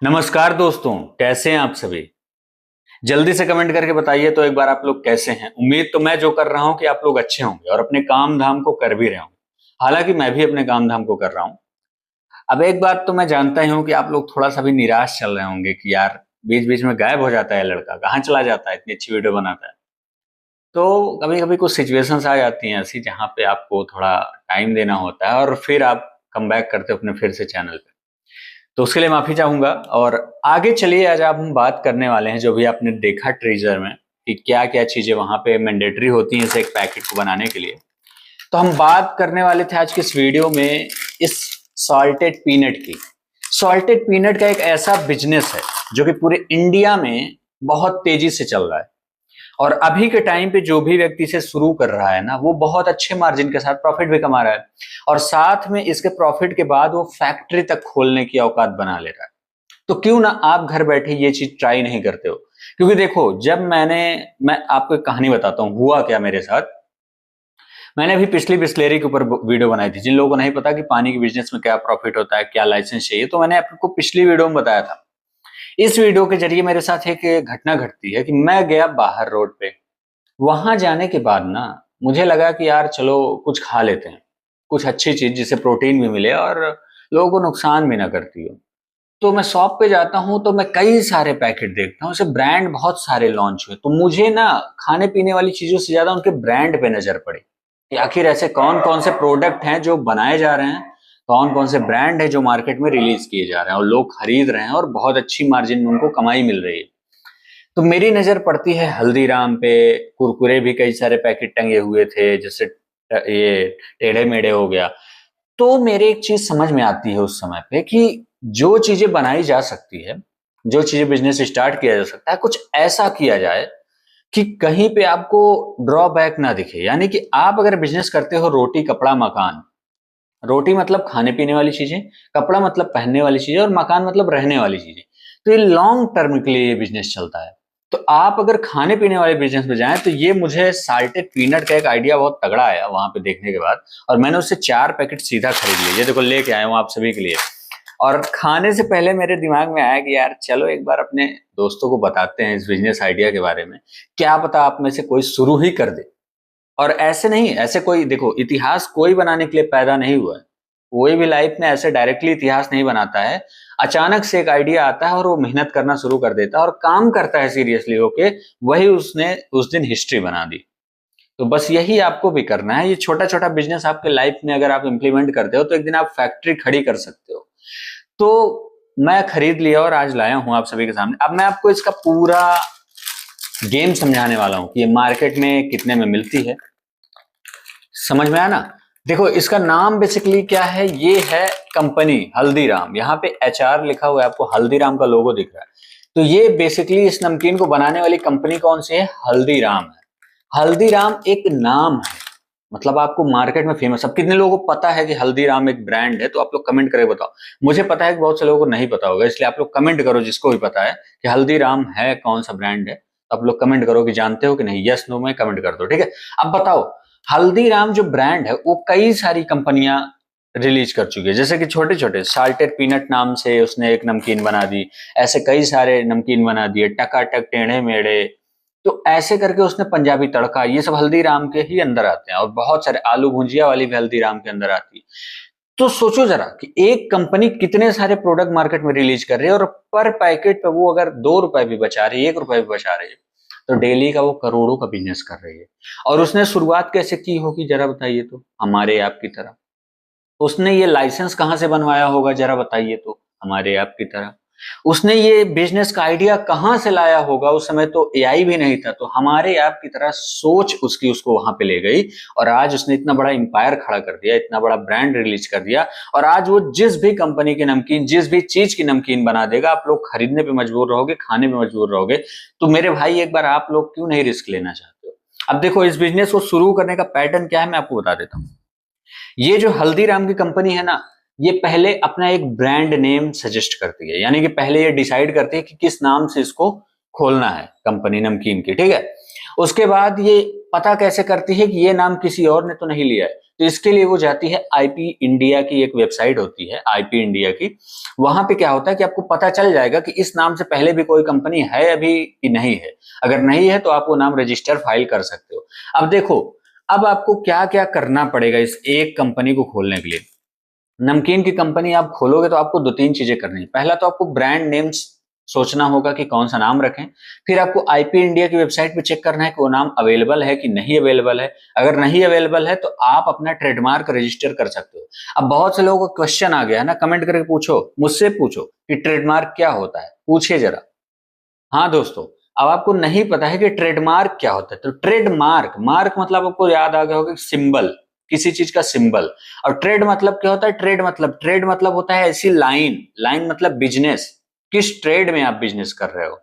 नमस्कार दोस्तों, कैसे हैं आप सभी। जल्दी से कमेंट करके बताइए तो एक बार आप लोग कैसे हैं। उम्मीद तो मैं जो कर रहा हूं कि आप लोग अच्छे होंगे और अपने काम धाम को कर भी रहे होंगे। हालांकि मैं भी अपने काम धाम को कर रहा हूं। अब एक बात तो मैं जानता ही हूं कि आप लोग थोड़ा सा भी निराश चल रहे होंगे कि यार बीच बीच में गायब हो जाता है लड़का, कहाँ चला जाता है, इतनी अच्छी वीडियो बनाता है। तो कभी कभी कुछ सिचुएशंस आ जाती हैं ऐसी जहां पे आपको थोड़ा टाइम देना होता है और फिर आप कम बैक करते हो अपने फिर से चैनल पे। तो उसके लिए माफी चाहूंगा। और आगे चलिए, आज आप हम बात करने वाले हैं जो भी आपने देखा ट्रीजर में कि क्या क्या चीजें वहां पे मैंडेटरी होती हैं इस एक पैकेट को बनाने के लिए। तो हम बात करने वाले थे आज के इस वीडियो में इस सॉल्टेड पीनट की। सॉल्टेड पीनट का एक ऐसा बिजनेस है जो कि पूरे इंडिया में बहुत तेजी से चल रहा है। और अभी के टाइम पे जो भी व्यक्ति इसे शुरू कर रहा है ना, वो बहुत अच्छे मार्जिन के साथ प्रॉफिट भी कमा रहा है। और साथ में इसके प्रॉफिट के बाद वो फैक्ट्री तक खोलने की औकात बना ले रहा है। तो क्यों ना आप घर बैठे ये चीज ट्राई नहीं करते हो। क्योंकि देखो, जब मैं आपको एक कहानी बताता हूँ हुआ क्या मेरे साथ। मैंने अभी पिछली बिस्लेरी के ऊपर वीडियो बनाई थी। जिन लोगों को नहीं पता कि पानी के बिजनेस में क्या प्रॉफिट होता है, क्या लाइसेंस चाहिए, तो मैंने आपको पिछली वीडियो में बताया था। इस वीडियो के जरिए मेरे साथ एक घटना घटती है कि मैं गया बाहर रोड पे। वहां जाने के बाद ना, मुझे लगा कि यार चलो कुछ खा लेते हैं, कुछ अच्छी चीज जिससे प्रोटीन भी मिले और लोगों को नुकसान भी ना करती हो। तो मैं शॉप पे जाता हूँ तो मैं कई सारे पैकेट देखता हूँ, उसे ब्रांड बहुत सारे लॉन्च हुए, तो मुझे ना खाने पीने वाली चीजों से ज्यादा उनके ब्रांड पे नजर पड़ी कि आखिर ऐसे कौन कौन से प्रोडक्ट हैं जो बनाए जा रहे हैं, कौन कौन से ब्रांड है जो मार्केट में रिलीज किए जा रहे हैं और लोग खरीद रहे हैं और बहुत अच्छी मार्जिन में उनको कमाई मिल रही है। तो मेरी नजर पड़ती है हल्दीराम पे। कुरकुरे भी कई सारे पैकेट टंगे हुए थे, जैसे ये टेढ़े मेढ़े हो गया। तो मेरे एक चीज समझ में आती है उस समय पे कि जो चीजें बनाई जा सकती है, जो चीजें बिजनेस स्टार्ट किया जा सकता है, कुछ ऐसा किया जाए कि कहीं पे आपको ड्रॉबैक ना दिखे। यानी कि आप अगर बिजनेस करते हो रोटी कपड़ा मकान, रोटी मतलब खाने पीने वाली चीजें, कपड़ा मतलब पहनने वाली चीजें और मकान मतलब रहने वाली चीजें, तो ये लॉन्ग टर्म के लिए ये बिजनेस चलता है। तो आप अगर खाने पीने वाले बिजनेस में जाएं तो ये मुझे साल्टेड पीनट का एक आइडिया बहुत तगड़ा आया वहां पे देखने के बाद। और मैंने उससे 4 पैकेट सीधा खरीद लिए। ये देखो लेके आया हूँ आप सभी के लिए। और खाने से पहले मेरे दिमाग में आया कि यार चलो एक बार अपने दोस्तों को बताते हैं इस बिजनेस आइडिया के बारे में। क्या पता आप में से कोई शुरू ही कर दे। और ऐसे नहीं, ऐसे कोई देखो, इतिहास कोई बनाने के लिए पैदा नहीं हुआ है। कोई भी लाइफ में ऐसे डायरेक्टली इतिहास नहीं बनाता है। अचानक से एक आइडिया आता है और वो मेहनत करना शुरू कर देता है और काम करता है सीरियसली होके, वही उसने उस दिन हिस्ट्री बना दी। तो बस यही आपको भी करना है। ये छोटा छोटा बिजनेस आपके लाइफ में अगर आप इंप्लीमेंट करते हो तो एक दिन आप फैक्ट्री खड़ी कर सकते हो। तो मैं खरीद लिया और आज लाया हूं आप सभी के सामने। अब मैं आपको इसका पूरा गेम समझाने वाला हूं कि ये मार्केट में कितने में मिलती है। समझ में आया ना। देखो, इसका नाम बेसिकली क्या है, ये है कंपनी हल्दीराम। यहाँ पे एचआर लिखा हुआ है, आपको हल्दीराम का लोगो दिख रहा है। तो ये बेसिकली इस नमकीन को बनाने वाली कंपनी कौन सी है, हल्दीराम है। हल्दीराम एक नाम है, मतलब आपको मार्केट में फेमस। अब कितने लोगों को पता है कि हल्दीराम एक ब्रांड है, तो आप लोग कमेंट करके बताओ। मुझे पता है कि बहुत से लोगों को नहीं पता होगा, इसलिए आप लोग कमेंट करो जिसको भी पता है कि हल्दीराम है कौन सा ब्रांड है। तो आप लोग कमेंट करो कि जानते हो कि नहीं, यस नो में कमेंट कर दो, ठीक है। अब बताओ, हल्दीराम जो ब्रांड है वो कई सारी कंपनियां रिलीज कर चुकी है। जैसे कि छोटे छोटे साल्टेड पीनट नाम से उसने एक नमकीन बना दी, ऐसे कई सारे नमकीन बना दिए, टकाटक, टेढ़े मेढ़े। तो ऐसे करके उसने पंजाबी तड़का, ये सब हल्दीराम के ही अंदर आते हैं। और बहुत सारे आलू भुजिया वाली भी हल्दीराम के अंदर आती है। तो सोचो जरा कि एक कंपनी कितने सारे प्रोडक्ट मार्केट में रिलीज कर रही है और पर पैकेट पे वो अगर 2 रुपए भी बचा रही है, 1 रुपए भी बचा रही है, तो डेली का वो करोड़ों का बिजनेस कर रही है। और उसने शुरुआत कैसे की होगी जरा बताइए तो, हमारे आपकी तरह। उसने ये लाइसेंस कहां से बनवाया होगा जरा बताइए तो, हमारे आपकी तरह। उसने ये बिजनेस का आइडिया कहां से लाया होगा, उस समय तो एआई भी नहीं था, तो हमारे आपकी तरह सोच उसकी उसको वहां पे ले गई। और आज उसने इतना बड़ा एम्पायर खड़ा कर दिया, इतना बड़ा ब्रांड रिलीज कर दिया। और आज वो जिस भी कंपनी की नमकीन, जिस भी चीज की नमकीन बना देगा, आप लोग खरीदने पे मजबूर रहोगे, खाने पे मजबूर रहोगे। तो मेरे भाई, एक बार आप लोग क्यों नहीं रिस्क लेना चाहते हो। अब देखो, इस बिजनेस को शुरू करने का पैटर्न क्या है मैं आपको बता देता हूँ। ये जो हल्दीराम की कंपनी है ना, ये पहले अपना एक ब्रांड नेम सजेस्ट करती है। यानी कि पहले ये डिसाइड करती है कि किस नाम से इसको खोलना है कंपनी नमकीन की, ठीक है। उसके बाद ये पता कैसे करती है कि ये नाम किसी और ने तो नहीं लिया है, तो इसके लिए वो जाती है आईपी इंडिया की एक वेबसाइट होती है आईपी इंडिया की। वहां पे क्या होता है कि आपको पता चल जाएगा कि इस नाम से पहले भी कोई कंपनी है अभी कि नहीं है। अगर नहीं है तो आप वो नाम रजिस्टर फाइल कर सकते हो। अब देखो, अब आपको क्या क्या करना पड़ेगा इस एक कंपनी को खोलने के लिए। नमकीन की कंपनी आप खोलोगे तो आपको दो तीन चीजें करनी है। पहला तो आपको ब्रांड नेम्स सोचना होगा कि कौन सा नाम रखें। फिर आपको आईपी इंडिया की वेबसाइट पे चेक करना है कि वो नाम अवेलेबल है कि नहीं अवेलेबल है। अगर नहीं अवेलेबल है तो आप अपना ट्रेडमार्क रजिस्टर कर सकते हो। अब बहुत से लोगों को क्वेश्चन आ गया है ना, कमेंट करके पूछो, मुझसे पूछो कि ट्रेडमार्क क्या होता है, पूछिए जरा। हाँ दोस्तों, अब आपको नहीं पता है कि ट्रेडमार्क क्या होता है, तो ट्रेडमार्क, मार्क मतलब आपको याद आ गया होगा सिंबल, किसी चीज का सिंबल। और ट्रेड मतलब क्या होता है, ट्रेड मतलब होता है ऐसी लाइन, लाइन मतलब बिजनेस, किस ट्रेड में आप बिजनेस कर रहे हो।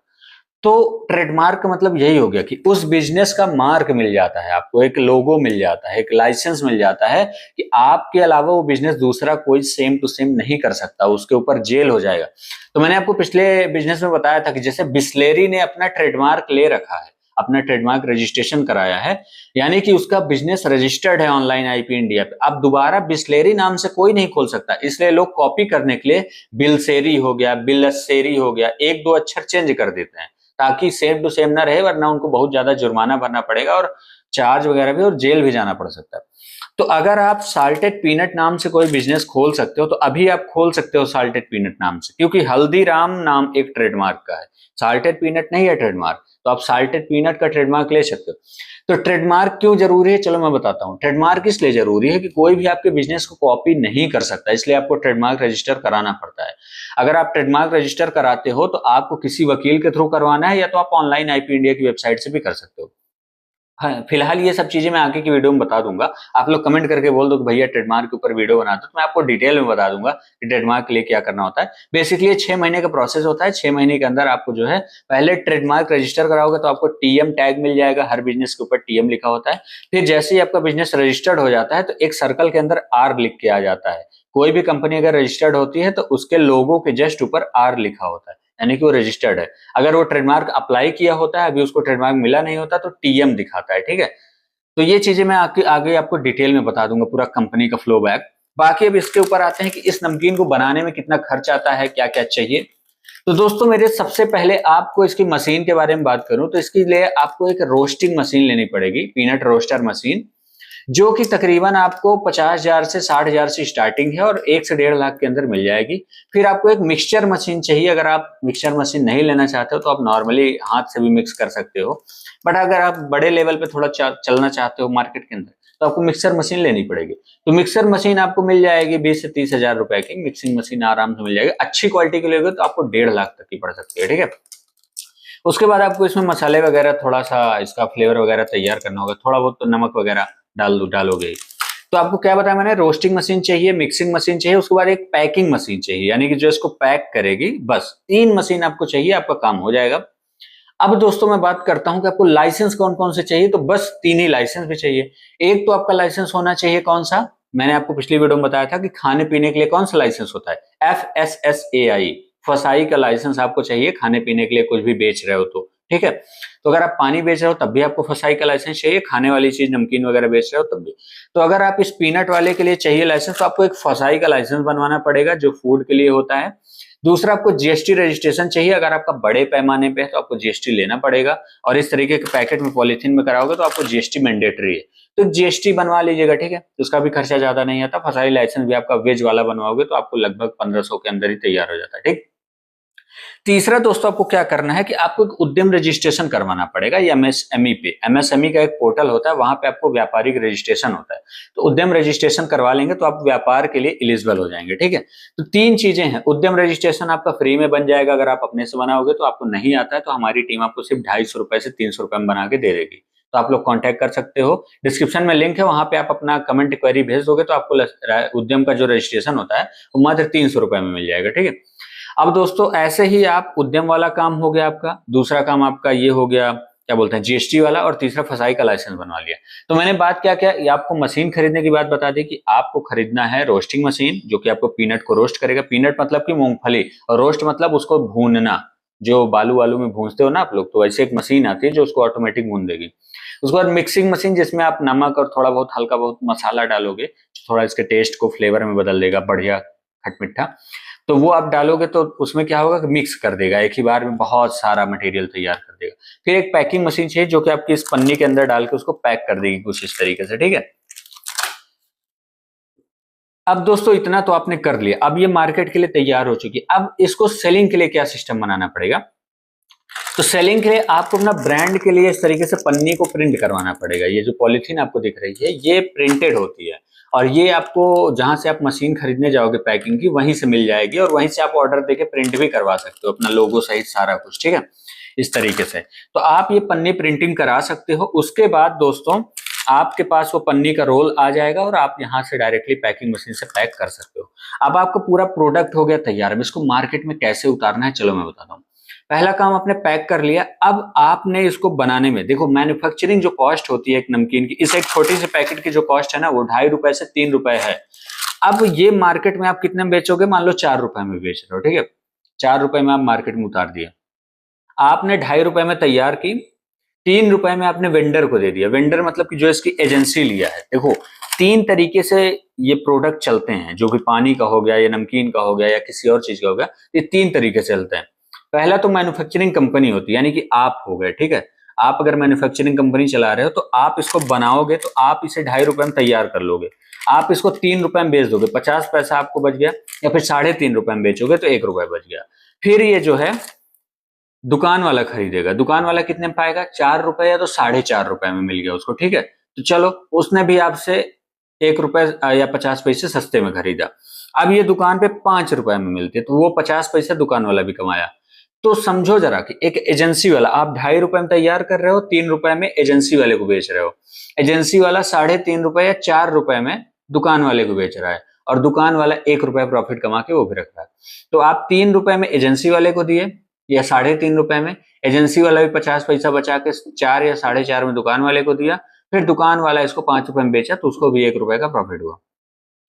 तो ट्रेडमार्क का मतलब यही हो गया कि उस बिजनेस का मार्क मिल जाता है आपको, एक लोगो मिल जाता है, एक लाइसेंस मिल जाता है कि आपके अलावा वो बिजनेस दूसरा कोई सेम टू सेम नहीं कर सकता, उसके ऊपर जेल हो जाएगा। तो मैंने आपको पिछले बिजनेस में बताया था कि जैसे बिस्लेरी ने अपना ट्रेडमार्क ले रखा है, अपना ट्रेडमार्क रजिस्ट्रेशन कराया है, यानी कि उसका बिजनेस रजिस्टर्ड है ऑनलाइन आईपी इंडिया पे। अब दोबारा बिस्लेरी नाम से कोई नहीं खोल सकता, इसलिए लोग कॉपी करने के लिए बिलसेरी हो गया, बिलसेरी हो गया, एक दो अक्षर चेंज कर देते हैं ताकि सेम टू सेम ना रहे, वरना उनको बहुत ज्यादा जुर्माना भरना पड़ेगा और चार्ज वगैरह भी, और जेल भी जाना पड़ सकता है। तो अगर आप साल्टेड पीनट नाम से कोई बिजनेस खोल सकते हो तो अभी आप खोल सकते हो साल्टेड पीनट नाम से, क्योंकि हल्दीराम नाम एक ट्रेडमार्क का है, साल्टेड पीनट नहीं है ट्रेडमार्क, तो आप साल्टेड पीनट का ट्रेडमार्क ले सकते हो। तो ट्रेडमार्क क्यों जरूरी है, चलो मैं बताता हूँ। ट्रेडमार्क इसलिए जरूरी है कि कोई भी आपके बिजनेस को कॉपी नहीं कर सकता, इसलिए आपको ट्रेडमार्क रजिस्टर कराना पड़ता है। अगर आप ट्रेडमार्क रजिस्टर कराते हो तो आपको किसी वकील के थ्रू करवाना है, या तो आप ऑनलाइन आईपी इंडिया की वेबसाइट से भी कर सकते हो। हाँ, फिलहाल ये सब चीजें मैं आगे की वीडियो में बता दूंगा। आप लोग कमेंट करके बोल दो कि भैया ट्रेडमार्क के ऊपर वीडियो बना दो, तो मैं आपको डिटेल में बता दूंगा कि ट्रेडमार्क के लिए क्या करना होता है। बेसिकली 6 महीने का प्रोसेस होता है। 6 महीने के अंदर आपको जो है, पहले ट्रेडमार्क रजिस्टर कराओगे तो आपको टीएम टैग मिल जाएगा, हर बिजनेस के ऊपर टीएम लिखा होता है। फिर जैसे ही आपका बिजनेस रजिस्टर्ड हो जाता है तो एक सर्कल के अंदर आर लिख के आ जाता है। कोई भी कंपनी अगर रजिस्टर्ड होती है तो उसके लोगो के जस्ट ऊपर आर लिखा होता है, यानी कि वो रजिस्टर्ड है। अगर वो ट्रेडमार्क अप्लाई किया होता है, अभी उसको ट्रेडमार्क मिला नहीं होता, तो टीएम दिखाता है, ठीक है। तो ये चीजें मैं आगे आपको डिटेल में बता दूंगा, पूरा कंपनी का फ्लो बैक। बाकी अब इसके ऊपर आते हैं कि इस नमकीन को बनाने में कितना खर्च आता है, क्या क्या चाहिए। तो दोस्तों मेरे, सबसे पहले आपको इसकी मशीन के बारे में बात करूं तो इसके लिए आपको एक रोस्टिंग मशीन लेनी पड़ेगी, पीनट रोस्टर मशीन, जो कि तकरीबन आपको 50,000 से 60,000 से स्टार्टिंग है और 1 से 1.5 लाख के अंदर मिल जाएगी। फिर आपको एक मिक्सचर मशीन चाहिए। अगर आप मिक्सचर मशीन नहीं लेना चाहते हो तो आप नॉर्मली हाथ से भी मिक्स कर सकते हो, बट अगर आप बड़े लेवल पे थोड़ा चलना चाहते हो मार्केट के अंदर तो आपको मिक्सर मशीन लेनी पड़ेगी। तो मिक्सर मशीन आपको मिल जाएगी 20 से 30,000 रुपए की मिक्सिंग मशीन आराम से मिल जाएगी। अच्छी क्वालिटी की लोगे तो आपको 1.5 लाख तक की पड़ सकती है, ठीक है। उसके बाद आपको इसमें मसाले वगैरह, थोड़ा सा इसका फ्लेवर वगैरह तैयार करना होगा, थोड़ा बहुत तो नमक वगैरह डालोगे। तो आपको क्या बताया मैंने, रोस्टिंग मशीन चाहिए, मिक्सिंग मशीन चाहिए, उसके बाद एक पैकिंग मशीन चाहिए, यानी कि जो इसको पैक करेगी। बस 3 मशीन आपको चाहिए, आपका काम हो जाएगा। अब दोस्तों मैं बात करता हूं कि आपको लाइसेंस कौन कौन से चाहिए, तो बस 3 ही लाइसेंस भी चाहिए। एक तो आपका लाइसेंस होना चाहिए कौन सा, मैंने आपको पिछली वीडियो में बताया था कि खाने पीने के लिए कौन सा लाइसेंस होता है, FSSAI, फसाई का लाइसेंस आपको चाहिए खाने पीने के लिए, कुछ भी बेच रहे हो तो, ठीक है। तो अगर आप पानी बेच रहे हो तब भी आपको फसाई का लाइसेंस चाहिए, खाने वाली चीज नमकीन वगैरह बेच रहे हो तब भी। तो अगर आप इस पीनट वाले के लिए चाहिए लाइसेंस, तो आपको एक फसाई का लाइसेंस बनवाना पड़ेगा जो फूड के लिए होता है। दूसरा, आपको जीएसटी रजिस्ट्रेशन चाहिए। अगर आपका बड़े पैमाने पे है तो आपको जीएसटी लेना पड़ेगा, और इस तरीके के पैकेट में पॉलिथीन में कराओगे तो आपको जीएसटी मैंडेटरी है, तो जीएसटी बनवा लीजिएगा, ठीक है। उसका भी खर्चा ज्यादा नहीं आता। फसाई लाइसेंस भी आपका वेज वाला बनवाओगे तो आपको लगभग 1500 के अंदर ही तैयार हो जाता है, ठीक। तीसरा दोस्तों, आपको क्या करना है कि आपको एक उद्यम रजिस्ट्रेशन करवाना पड़ेगा, एमएसएमई पे। एमएसएमई का एक पोर्टल होता है, वहां पे आपको व्यापारिक रजिस्ट्रेशन होता है। तो उद्यम रजिस्ट्रेशन करवा लेंगे तो आप व्यापार के लिए एलिजिबल हो जाएंगे, ठीक है। तो 3 चीजें हैं। उद्यम रजिस्ट्रेशन आपका फ्री में बन जाएगा अगर आप अपने से बनाओगे, तो आपको नहीं आता है तो हमारी टीम आपको सिर्फ 250 रुपए से 300 रुपए में बना के दे देगी। तो आप लोग कांटेक्ट कर सकते हो, डिस्क्रिप्शन में लिंक है, वहां पे आप अपना कमेंट क्वेरी भेज दोगे तो आपको उद्यम का जो रजिस्ट्रेशन होता है वो मात्र 300 रुपए में मिल जाएगा, ठीक है। अब दोस्तों ऐसे ही आप, उद्यम वाला काम हो गया आपका, दूसरा काम आपका ये हो गया, क्या बोलते हैं, जीएसटी वाला, और तीसरा फसाई का लाइसेंस बनवा लिया। तो मैंने बात क्या क्या, ये आपको मशीन खरीदने की बात बता दी कि आपको खरीदना है रोस्टिंग मशीन, जो कि आपको पीनट को रोस्ट करेगा। पीनट मतलब कि मूंगफली, और रोस्ट मतलब उसको भूनना, जो बालू वालू में भूनते हो ना आप लोग, तो ऐसे एक मशीन आती है जो उसको ऑटोमेटिक भून देगी। उसके बाद मिक्सिंग मशीन, जिसमें आप नमक और थोड़ा बहुत हल्का बहुत मसाला डालोगे, थोड़ा इसके टेस्ट को फ्लेवर में बदल देगा, बढ़िया खट मिठा। तो वो आप डालोगे तो उसमें क्या होगा कि मिक्स कर देगा, एक ही बार में बहुत सारा मटेरियल तैयार कर देगा। फिर एक पैकिंग मशीन चाहिए जो कि आपकी इस पन्नी के अंदर डाल के उसको पैक कर देगी कुछ इस तरीके से, ठीक है। अब दोस्तों इतना तो आपने कर लिया, अब ये मार्केट के लिए तैयार हो चुकी है। अब इसको सेलिंग के लिए क्या सिस्टम बनाना पड़ेगा, तो सेलिंग के लिए आपको अपना ब्रांड के लिए इस तरीके से पन्नी को प्रिंट करवाना पड़ेगा। ये जो पॉलिथीन आपको दिख रही है ये प्रिंटेड होती है, और ये आपको जहां से आप मशीन खरीदने जाओगे पैकिंग की, वहीं से मिल जाएगी, और वहीं से आप ऑर्डर देके प्रिंट भी करवा सकते हो अपना लोगो सहित सारा कुछ, ठीक है, इस तरीके से। तो आप ये पन्नी प्रिंटिंग करा सकते हो। उसके बाद दोस्तों आपके पास वो पन्नी का रोल आ जाएगा और आप यहाँ से डायरेक्टली पैकिंग मशीन से पैक कर सकते हो। अब आपका पूरा प्रोडक्ट हो गया तैयार। अब इसको मार्केट में कैसे उतारना है चलो मैं बताता हूँ। पहला काम आपने पैक कर लिया, अब आपने इसको बनाने में देखो, मैन्युफैक्चरिंग जो कॉस्ट होती है एक नमकीन की, इस एक छोटी सी पैकेट की जो कॉस्ट है ना वो 2.5 रुपए से 3 रुपए है। अब ये मार्केट में आप कितने में बेचोगे, मान लो 4 रुपए में बेच रहे हो, ठीक है, 4 रुपए में आप मार्केट में उतार दिया। आपने 2.5 रुपए में तैयार की, 3 रुपए में आपने वेंडर को दे दिया। वेंडर मतलब कि जो इसकी एजेंसी लिया है। देखो 3 तरीके से ये प्रोडक्ट चलते हैं, जो कि पानी का हो गया या नमकीन का हो गया या किसी और चीज का हो गया, ये 3 तरीके से चलते हैं। पहला तो मैन्युफैक्चरिंग कंपनी होती है, यानी कि आप हो गए, ठीक है। आप अगर मैन्युफैक्चरिंग कंपनी चला रहे हो तो आप इसको बनाओगे, तो आप इसे 2.5 रुपए में तैयार कर लोगे, आप इसको 3 रुपए में बेच दोगे, 50 पैसा आपको बच गया, या फिर 3.5 रुपए में बेचोगे तो 1 रुपए बच गया। फिर ये जो है दुकान वाला खरीदेगा, दुकान वाला कितने में पाएगा, 4 रुपए या तो 4.5 रुपए में मिल गया उसको, ठीक है। तो चलो उसने भी आपसे 1 रुपए या 50 पैसे सस्ते में खरीदा। अब ये दुकान पे 5 रुपए में मिलती है, तो वो 50 पैसे दुकान वाला भी कमाया। तो समझो जरा कि एक एजेंसी वाला, आप 2.5 रुपए में तैयार कर रहे हो, 3 रुपए में एजेंसी वाले को बेच रहे हो, एजेंसी वाला 3.5 रुपए या 4 रुपए में दुकान वाले को बेच रहा है, और दुकान वाला 1 रुपए प्रॉफिट कमा के वो भी रख रहा है। तो आप 3 रुपए में एजेंसी वाले को दिए या 3.5 रुपए में, एजेंसी वाला भी 50 पैसा बचा के 4 या 4.5 में दुकान वाले को दिया, फिर दुकान वाला इसको 5 रुपए में बेचा तो उसको भी 1 रुपए का प्रॉफिट हुआ।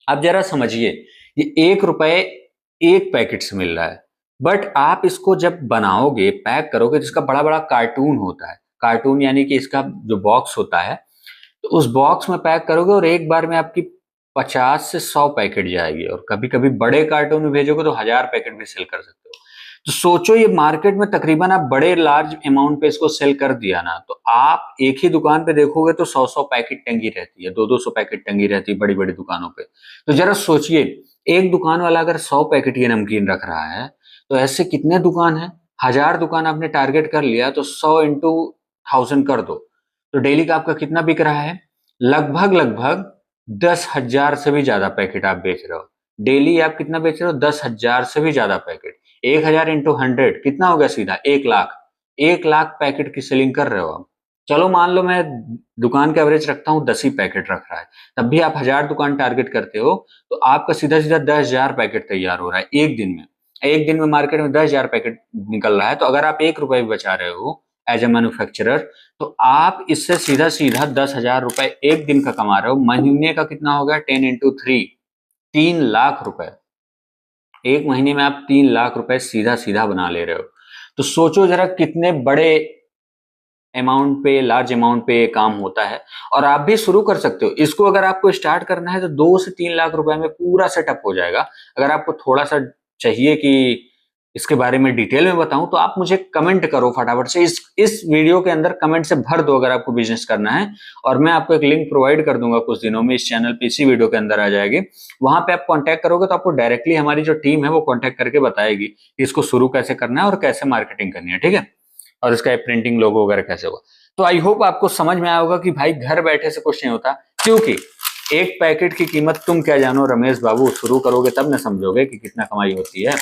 अब जरा समझिए, ये 1 रुपए एक पैकेट से मिल रहा है, बट आप इसको जब बनाओगे पैक करोगे, जिसका बड़ा बड़ा कार्टून होता है, कार्टून यानी कि इसका जो बॉक्स होता है, तो उस बॉक्स में पैक करोगे और एक बार में आपकी 50 से 100 पैकेट जाएगी, और कभी कभी बड़े कार्टून में भेजोगे तो 1000 पैकेट भी सेल कर सकते हो। तो सोचो ये मार्केट में तकरीबन आप बड़े लार्ज अमाउंट पे इसको सेल कर दिया ना, तो आप एक ही दुकान पे देखोगे तो 100 पैकेट टंगी रहती है, 200 पैकेट टंगी रहती है बड़ी बड़ी दुकानों पे। तो जरा सोचिए, एक दुकान वाला अगर 100 पैकेट ये नमकीन रख रहा है, तो ऐसे कितने दुकान है, 1000 दुकान आपने टारगेट कर लिया, तो 100 इंटू 1000 कर दो, तो डेली का आपका कितना बिक रहा है, लगभग लगभग 10,000 से भी ज्यादा पैकेट आप बेच रहे हो। डेली आप कितना बेच रहे हो, 10,000 से भी ज्यादा पैकेट। 1000 इंटू 100 कितना हो गया, सीधा 1 लाख। 1 लाख पैकेट की सेलिंग कर रहे हो आप। चलो मान लो मैं दुकान का एवरेज रखता हूँ 10 ही पैकेट रख रहा है, तब भी आप 1000 दुकान टारगेट करते हो, तो आपका सीधा सीधा 10,000 पैकेट तैयार हो रहा है एक दिन में। एक दिन में मार्केट में 10,000 पैकेट निकल रहा है, तो अगर आप 1 रुपए भी बचा रहे हो एज ए मैन्युफैक्चरर, तो आप इससे सीधा सीधा 10,000 रुपए एक दिन का कमा रहे हो। महीने का कितना हो गया, 10 इंटू 3, 3 लाख रुपए। एक महीने में आप 3 लाख रुपए सीधा सीधा बना ले रहे हो। तो सोचो जरा कितने बड़े अमाउंट पे, लार्ज अमाउंट पे काम होता है, और आप भी शुरू कर सकते हो इसको। अगर आपको स्टार्ट करना है तो 2 से 3 लाख रुपए में पूरा सेटअप हो जाएगा। अगर आपको थोड़ा सा चाहिए कि इसके बारे में डिटेल में बताऊं, तो आप मुझे कमेंट करो फटाफट से, इस वीडियो के अंदर कमेंट से भर दो अगर आपको बिजनेस करना है, और मैं आपको एक लिंक प्रोवाइड कर दूंगा कुछ दिनों में, इस चैनल पे इसी वीडियो के अंदर आ जाएगी। वहां पे आप कांटेक्ट करोगे तो आपको डायरेक्टली हमारी जो टीम है वो कांटेक्ट करके बताएगी कि इसको शुरू कैसे करना है और कैसे मार्केटिंग करनी है, ठीक है, और इसका प्रिंटिंग लोगो वगैरह कैसे होगा। तो आई होप आपको समझ में आया होगा कि भाई घर बैठे से कुछ नहीं होता, क्योंकि एक पैकेट की कीमत तुम क्या जानो रमेश बाबू, शुरू करोगे तब ना समझोगे कि कितना कमाई होती है।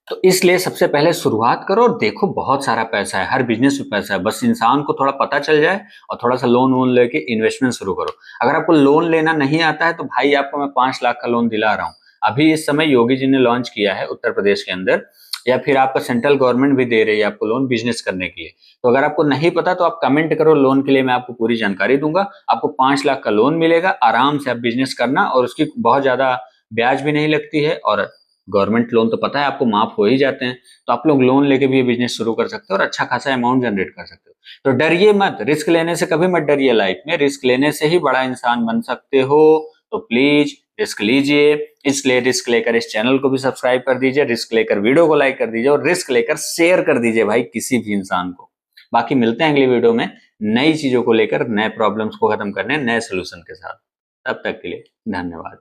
तो इसलिए सबसे पहले शुरुआत करो और देखो, बहुत सारा पैसा है, हर बिजनेस में पैसा है, बस इंसान को थोड़ा पता चल जाए और थोड़ा सा लोन वोन लेके इन्वेस्टमेंट शुरू करो। अगर आपको लोन लेना नहीं आता है तो भाई आपको मैं 5 लाख का लोन दिला रहा हूँ। अभी इस समय योगी जी ने लॉन्च किया है उत्तर प्रदेश के अंदर, या फिर आपका सेंट्रल गवर्नमेंट भी दे रही है आपको लोन बिजनेस करने के लिए। तो अगर आपको नहीं पता तो आप कमेंट करो, लोन के लिए मैं आपको पूरी जानकारी दूंगा। आपको 5 लाख का लोन मिलेगा, आराम से आप बिजनेस करना, और उसकी बहुत ज्यादा ब्याज भी नहीं लगती है, और गवर्नमेंट लोन तो पता है आपको माफ हो ही जाते हैं, तो आप लोग लोन लेके भी ये बिजनेस शुरू कर सकते हो और अच्छा खासा अमाउंट जनरेट कर सकते हो। तो डरिए मत, रिस्क लेने से कभी मत डरिए, लाइफ में रिस्क लेने से ही बड़ा इंसान बन सकते हो। तो प्लीज रिस्क लीजिए, इसलिए रिस्क लेकर इस चैनल को भी सब्सक्राइब कर दीजिए, रिस्क लेकर वीडियो को लाइक कर दीजिए और रिस्क लेकर शेयर कर दीजिए भाई किसी भी इंसान को। बाकी मिलते हैं अगली वीडियो में नई चीजों को लेकर, नए प्रॉब्लम्स को खत्म करने नए सोल्यूशन के साथ। तब तक के लिए धन्यवाद।